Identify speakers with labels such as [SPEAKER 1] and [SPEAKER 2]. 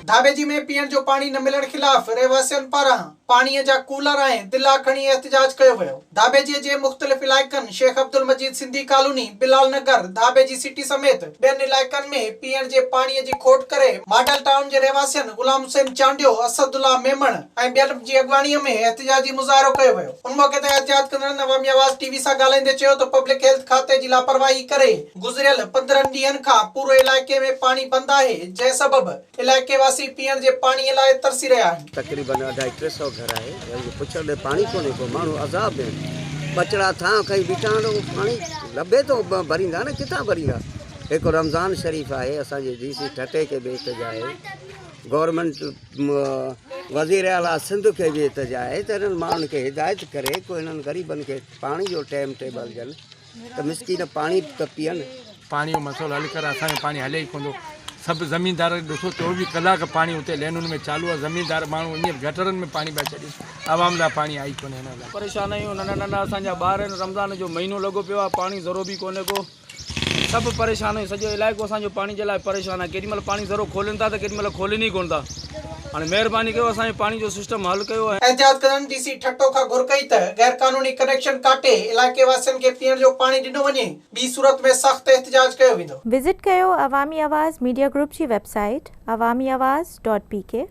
[SPEAKER 1] धाबेजी में पीअण जो पानी न मिलण खिलाफ रहवासियन पारां पानी जा कूलर ऐं दिला खणी एहतजाज कयो वियो। धाबेजी जे मुख़्तलिफ़ इलाइक़नि शेख अब्दुल मजीद सिंधी कॉलोनी, बिलाल नगर, धाबेजी सिटी समेत ॿियनि इलाइक़नि में पीअण जे पाणीअ जी खोट करे मॉडल टाउन जे रहवासियन गुलाम हुसैन चांडियो, असदुल्ला मेमण ऐं ॿियनि जी अॻवानीअ में एहतजाजी मुज़ाहिरो कयो वियो। उन मौक़े ते एहतजाज कंदड़ अवामी आवाज़ टीवी सां ॻाल्हाईंदे चयो त पब्लिक हेल्थ खाते जी लापरवाही करे गुज़िरियल 15 ॾींहनि खां पूरे इलाइक़े में पानी बंद आहे, जंहिं सबबि इलाइक़े वासी पीअण जे पाणीअ लाइ तरसी रहिया आहिनि।
[SPEAKER 2] तकरीबन 250-300 घर आहे, पुछण पानी कोन्हे को, माण्हू अज़ाब में बचड़ा था कहीं बीठा आहिनि, पानी लभे तो भरींदा न, किथां भरींदा। हिकु रमज़ान शरीफ़ आहे, असांजे डीसी ठटे के बि इतजा आहे, गवर्नमेंट वज़ीर आला सिंध के भी इतजा आहे त हिननि माण्हुनि खे हिदायत करे को हिननि ग़रीबनि खे पाणी जो टाइम टेबल ॾियनि त मिसकीन पाणी त पीअनि।
[SPEAKER 3] पानी जो मसलो हल कर, असांजो पानी हले ई कोन थो। सभु ज़मीनदार ॾिसो 24 कलाक पानी हुते लेनुनि में चालू आहे। ज़मीनदार माण्हू ईअं गटरनि में पानी पिया छॾनि, आवाम लाइ पानी आई कोन्हे। हिन लाइ
[SPEAKER 4] परेशान आहियूं। नंढा नंढा असांजा ॿार आहिनि, रमज़ान जो महीनो लॻो पियो आहे, पाणी ज़रो बि कोन्हे को। सभु परेशान आहियूं, सॼो इलाइक़ो असांजो पाणी जे लाइ परेशान आहे। केॾीमहिल पाणी ज़रो खोलनि था त केॾीमहिल खोलनि ई कोन था। हाणे महिरबानी कयो, असांजे पानी जो सिस्टम हल कयो।
[SPEAKER 1] एहतियात कंदड़ डीसी ठट्टो खां घुर कई त गैर कानूनी कनेक्शन काटे इलाइक़े वासियनि खे पीअण जो पानी ॾिनो वञे, ॿी सूरत में सख़्त एहतिजाज कयो वेंदो।
[SPEAKER 5] विज़िट कयो अवामी आवाज़ मीडिया ग्रुप जी वेबसाइट awamiawaz.pk।